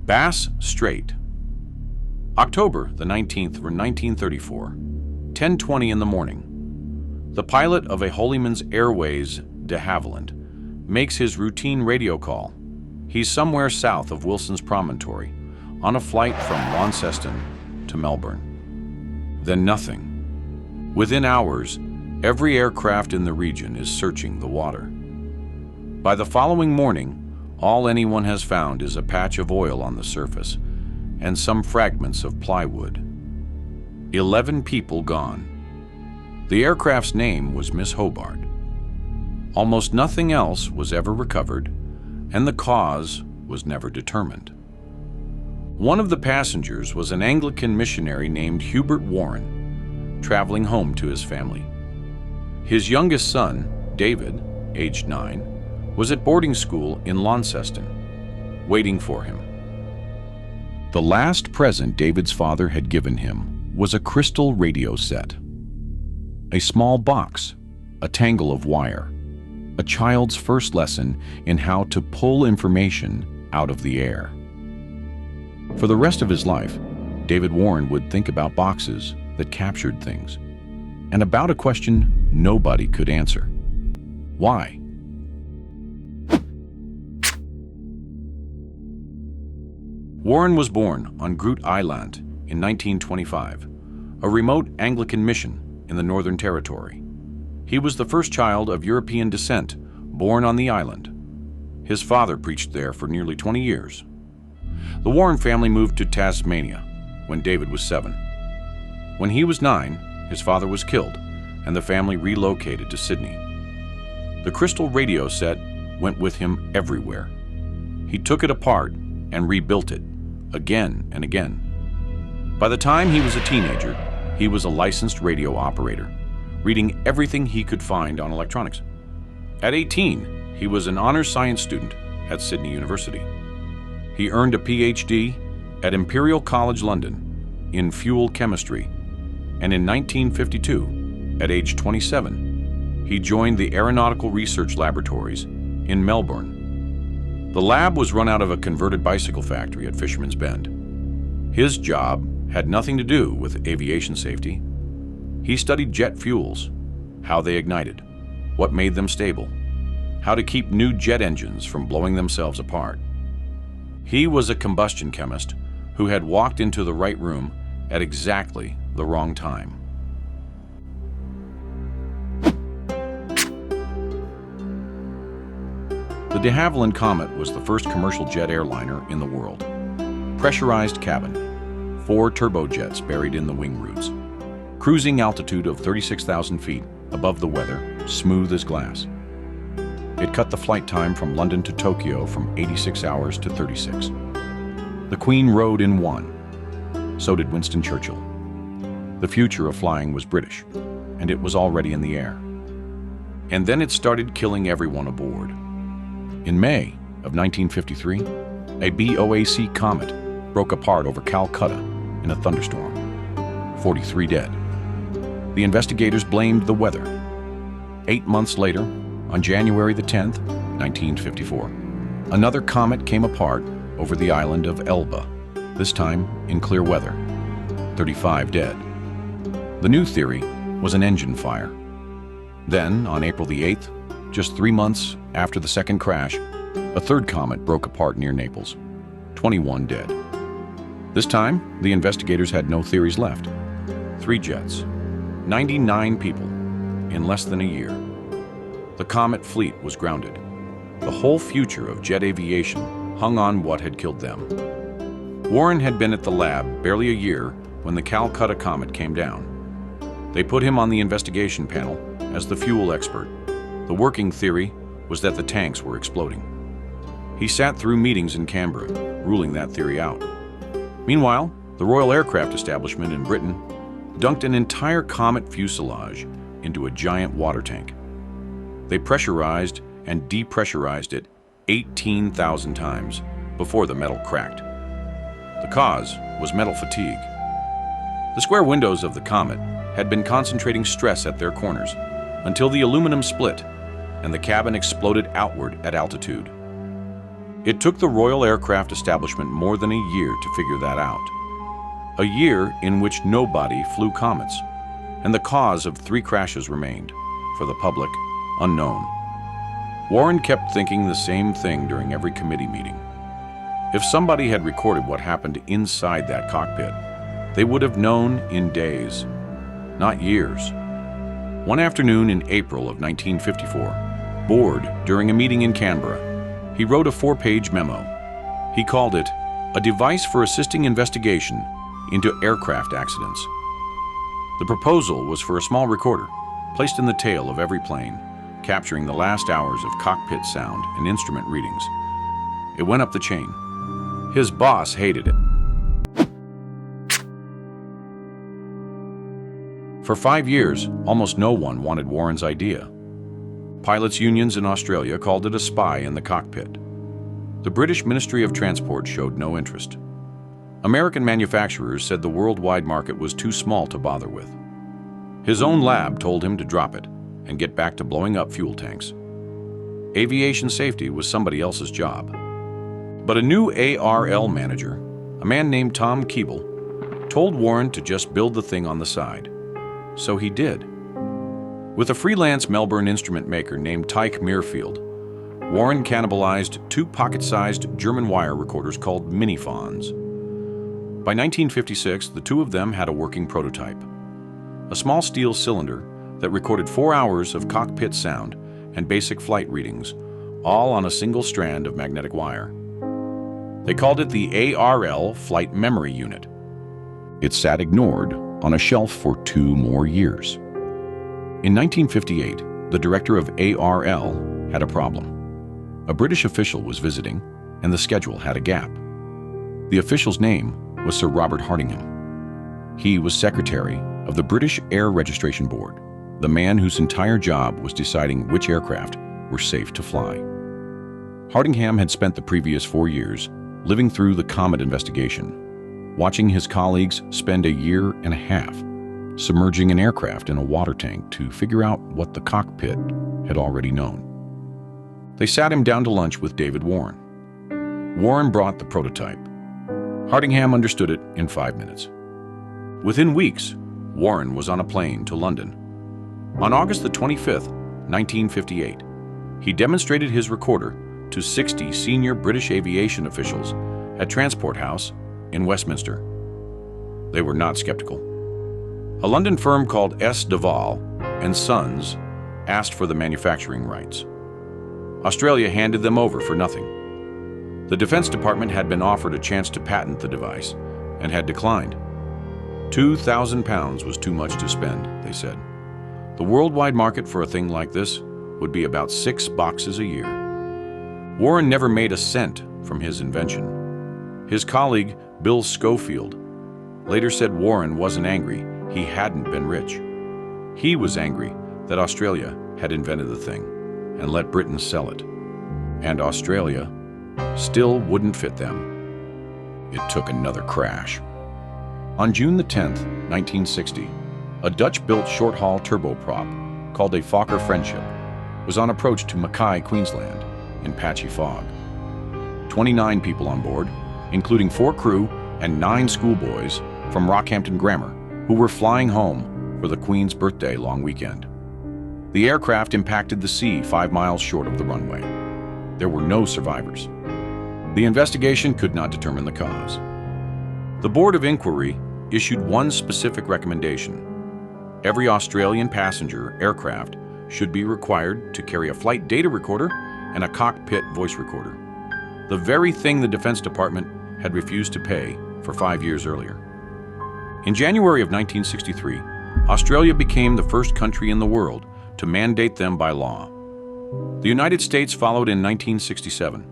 Bass Strait. October the 19th, 1934, 10:20 in the morning. The pilot of a Holyman's Airways de Havilland makes his routine radio call. He's somewhere south of Wilson's Promontory, on a flight from Launceston to Melbourne. Then nothing. Within hours, every aircraft in the region is searching the water. By the following morning, all anyone has found is a patch of oil on the surface and some fragments of plywood. 11 people gone. The aircraft's name was Miss Hobart. Almost nothing else was ever recovered, and the cause was never determined. One of the passengers was an Anglican missionary named Hubert Warren, traveling home to his family. His youngest son, David, aged 9, was at boarding school in Launceston, waiting for him. The last present David's father had given him was a crystal radio set. A small box, a tangle of wire, a child's first lesson in how to pull information out of the air. For the rest of his life, David Warren would think about boxes that captured things, and about a question nobody could answer. Why? Warren was born on Groot Island in 1925, a remote Anglican mission in the Northern Territory. He was the first child of European descent born on the island. His father preached there for nearly 20 years. The Warren family moved to Tasmania when David was 7. When he was 9, his father was killed, and the family relocated to Sydney. The crystal radio set went with him everywhere. He took it apart and rebuilt it again and again. By the time he was a teenager, he was a licensed radio operator, reading everything he could find on electronics. At 18, he was an honors science student at Sydney University. He earned a PhD at Imperial College London in fuel chemistry, and in 1952, at age 27, he joined the Aeronautical Research Laboratories in Melbourne. The lab was run out of a converted bicycle factory at Fisherman's Bend. His job had nothing to do with aviation safety. He studied jet fuels, how they ignited, what made them stable, how to keep new jet engines from blowing themselves apart. He was a combustion chemist who had walked into the right room at exactly the wrong time. The de Havilland Comet was the first commercial jet airliner in the world. Pressurized cabin, 4 turbojets buried in the wing roots. Cruising altitude of 36,000 feet above the weather, smooth as glass. It cut the flight time from London to Tokyo from 86 hours to 36. The Queen rode in one. So did Winston Churchill. The future of flying was British, and it was already in the air. And then it started killing everyone aboard. In May of 1953, a BOAC Comet broke apart over Calcutta in a thunderstorm. 43 dead. The investigators blamed the weather. 8 months later, on January the 10th, 1954, another comet came apart over the island of Elba, this time in clear weather. 35 dead. The new theory was an engine fire. Then, on April the 8th, just 3 months after the second crash, a third comet broke apart near Naples. 21 dead. This time, the investigators had no theories left. 3 jets, 99 people, in less than a year. The comet fleet was grounded. The whole future of jet aviation hung on what had killed them. Warren had been at the lab barely a year when the Calcutta comet came down. They put him on the investigation panel as the fuel expert. The working theory was that the tanks were exploding. He sat through meetings in Canberra, ruling that theory out. Meanwhile, the Royal Aircraft Establishment in Britain dunked an entire Comet fuselage into a giant water tank. They pressurized and depressurized it 18,000 times before the metal cracked. The cause was metal fatigue. The square windows of the Comet had been concentrating stress at their corners until the aluminum split and the cabin exploded outward at altitude. It took the Royal Aircraft establishment more than a year to figure that out. A year in which nobody flew Comets, and the cause of 3 crashes remained, for the public, unknown. Warren kept thinking the same thing during every committee meeting. If somebody had recorded what happened inside that cockpit, they would have known in days, not years. One afternoon in April of 1954, bored during a meeting in Canberra, he wrote a 4-page memo. He called it, "A Device for Assisting Investigation into Aircraft Accidents." The proposal was for a small recorder, placed in the tail of every plane, capturing the last hours of cockpit sound and instrument readings. It went up the chain. His boss hated it. For 5 years, almost no one wanted Warren's idea. Pilots' unions in Australia called it a spy in the cockpit. The British Ministry of Transport showed no interest. American manufacturers said the worldwide market was too small to bother with. His own lab told him to drop it and get back to blowing up fuel tanks. Aviation safety was somebody else's job. But a new ARL manager, a man named Tom Keeble, told Warren to just build the thing on the side. So he did. With a freelance Melbourne instrument maker named Tyke Muirfield, Warren cannibalized 2 pocket-sized German wire recorders called miniphones. By 1956, the 2 of them had a working prototype. A small steel cylinder that recorded 4 hours of cockpit sound and basic flight readings, all on a single strand of magnetic wire. They called it the ARL Flight Memory Unit. It sat ignored on a shelf for 2 more years. In 1958, the director of ARL had a problem. A British official was visiting, and the schedule had a gap. The official's name was Sir Robert Hardingham. He was secretary of the British Air Registration Board, the man whose entire job was deciding which aircraft were safe to fly. Hardingham had spent the previous 4 years living through the Comet investigation, watching his colleagues spend a year and a half submerging an aircraft in a water tank to figure out what the cockpit had already known. They sat him down to lunch with David Warren. Warren brought the prototype. Hardingham understood it in 5 minutes. Within weeks, Warren was on a plane to London. On August the 25th, 1958, he demonstrated his recorder to 60 senior British aviation officials at Transport House in Westminster. They were not skeptical. A London firm called S. Duval and Sons asked for the manufacturing rights. Australia handed them over for nothing. The Defense Department had been offered a chance to patent the device and had declined. £2,000 was too much to spend, they said. The worldwide market for a thing like this would be about 6 boxes a year. Warren never made a cent from his invention. His colleague, Bill Schofield, later said Warren wasn't angry, he hadn't been rich. He was angry that Australia had invented the thing and let Britain sell it. And Australia still wouldn't fit them. It took another crash. On June the 10th, 1960, a Dutch-built short-haul turboprop called a Fokker Friendship was on approach to Mackay, Queensland, in patchy fog. 29 people on board, including 4 crew and 9 schoolboys from Rockhampton Grammar, who were flying home for the Queen's birthday long weekend. The aircraft impacted the sea 5 miles short of the runway. There were no survivors. The investigation could not determine the cause. The Board of Inquiry issued one specific recommendation. Every Australian passenger aircraft should be required to carry a flight data recorder and a cockpit voice recorder, the very thing the Defense Department had refused to pay for 5 years earlier. In January of 1963, Australia became the first country in the world to mandate them by law. The United States followed in 1967,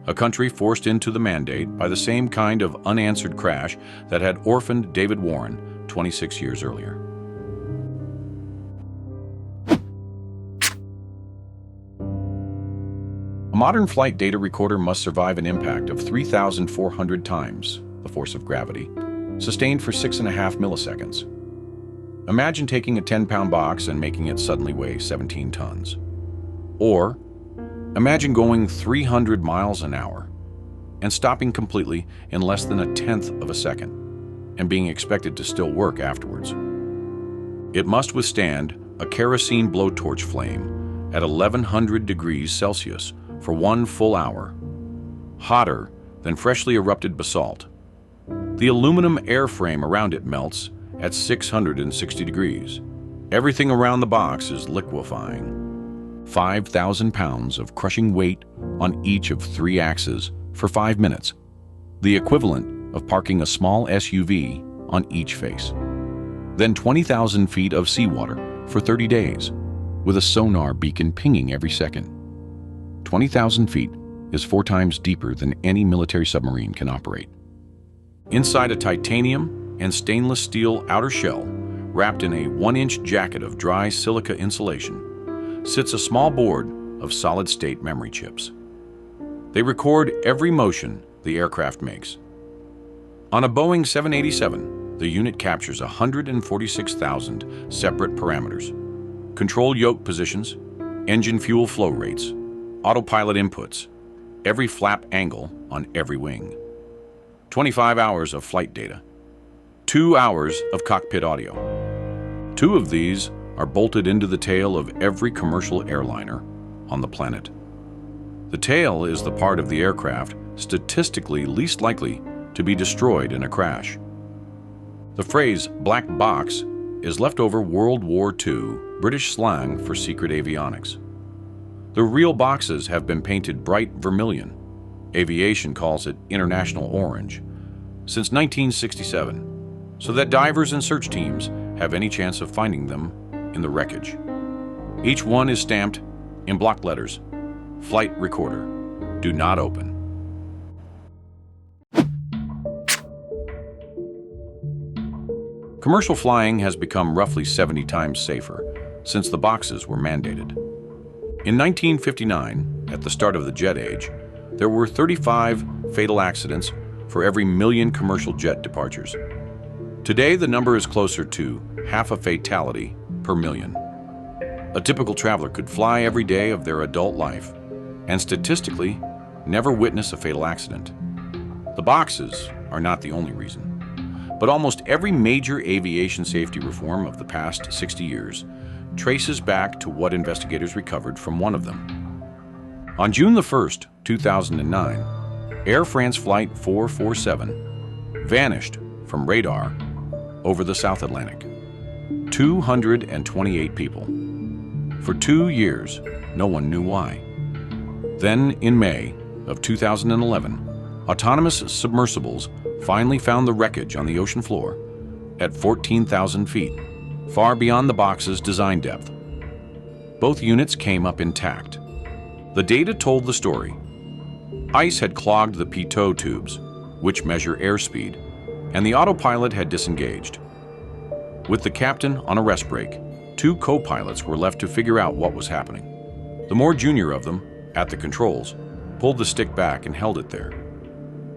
a country forced into the mandate by the same kind of unanswered crash that had orphaned David Warren 26 years earlier. A modern flight data recorder must survive an impact of 3,400 times the force of gravity, sustained for 6.5 milliseconds. Imagine taking a 10-pound box and making it suddenly weigh 17 tons. Or Imagine going 300 miles an hour and stopping completely in less than a tenth of a second and being expected to still work afterwards. It must withstand a kerosene blowtorch flame at 1100 degrees Celsius for 1 full hour, hotter than freshly erupted basalt. The aluminum airframe around it melts at 660 degrees. Everything around the box is liquefying. 5,000 pounds of crushing weight on each of 3 axes for 5 minutes, the equivalent of parking a small SUV on each face. Then 20,000 feet of seawater for 30 days, with a sonar beacon pinging every second. 20,000 feet is 4 times deeper than any military submarine can operate. Inside a titanium and stainless steel outer shell, wrapped in a 1-inch jacket of dry silica insulation, sits a small board of solid-state memory chips. They record every motion the aircraft makes. On a Boeing 787, the unit captures 146,000 separate parameters: control yoke positions, engine fuel flow rates, autopilot inputs, every flap angle on every wing. 25 hours of flight data, 2 hours of cockpit audio. 2 of these are bolted into the tail of every commercial airliner on the planet. The tail is the part of the aircraft statistically least likely to be destroyed in a crash. The phrase black box is leftover World War II British slang for secret avionics. The real boxes have been painted bright vermilion. Aviation calls it international orange since 1967, so that divers and search teams have any chance of finding them in the wreckage. Each one is stamped in block letters: flight recorder, do not open. Commercial flying has become roughly 70 times safer since the boxes were mandated. In 1959, at the start of the jet age, there were 35 fatal accidents for every million commercial jet departures. Today, the number is closer to half a fatality per million. A typical traveler could fly every day of their adult life and statistically never witness a fatal accident. The boxes are not the only reason, but almost every major aviation safety reform of the past 60 years traces back to what investigators recovered from one of them. On June 1st, 2009, Air France Flight 447 vanished from radar over the South Atlantic. 228 people. For 2 years, no one knew why. Then, in May of 2011, autonomous submersibles finally found the wreckage on the ocean floor at 14,000 feet, far beyond the box's design depth. Both units came up intact. The data told the story. Ice had clogged the pitot tubes, which measure airspeed, and the autopilot had disengaged. With the captain on a rest break, 2 co-pilots were left to figure out what was happening. The more junior of them, at the controls, pulled the stick back and held it there.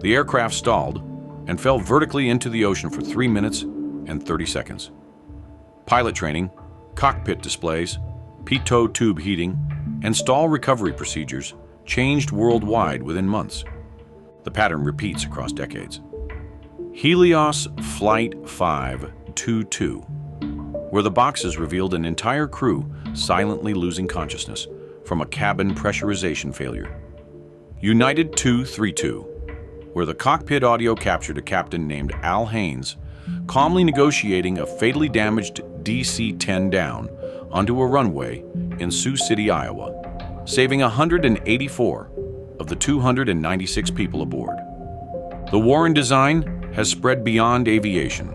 The aircraft stalled and fell vertically into the ocean for 3 minutes and 30 seconds. Pilot training, cockpit displays, pitot tube heating, and stall recovery procedures changed worldwide within months. The pattern repeats across decades. Helios Flight 522, where the boxes revealed an entire crew silently losing consciousness from a cabin pressurization failure. United 232, where the cockpit audio captured a captain named Al Haynes calmly negotiating a fatally damaged DC-10 down onto a runway in Sioux City, Iowa, saving 184 of the 296 people aboard. The war in design has spread beyond aviation.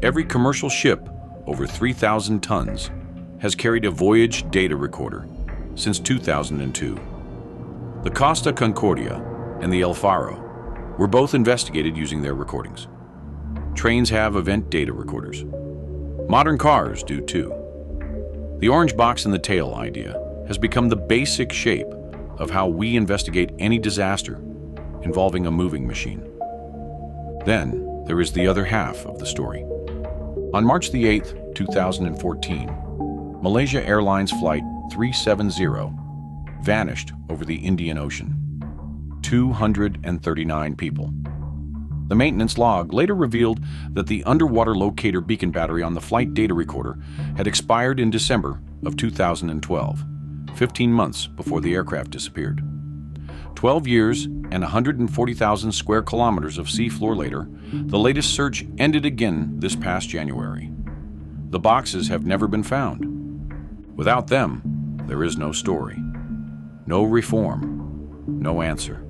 Every commercial ship over 3,000 tons has carried a voyage data recorder since 2002. The Costa Concordia and the El Faro were both investigated using their recordings. Trains have event data recorders. Modern cars do too. The orange box in the tail idea has become the basic shape of how we investigate any disaster involving a moving machine. Then there is the other half of the story. On March the 8th, 2014, Malaysia Airlines Flight 370 vanished over the Indian Ocean. 239 people. The maintenance log later revealed that the underwater locator beacon battery on the flight data recorder had expired in December of 2012, 15 months before the aircraft disappeared. 12 years and 140,000 square kilometers of seafloor later, the latest search ended again this past January. The boxes have never been found. Without them, there is no story, no reform, no answer,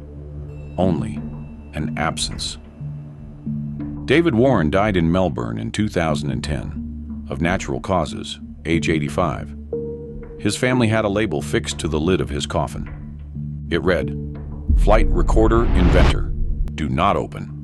only an absence. David Warren died in Melbourne in 2010 of natural causes, age 85. His family had a label fixed to the lid of his coffin. It read, "Flight Recorder Inventor. Do not open."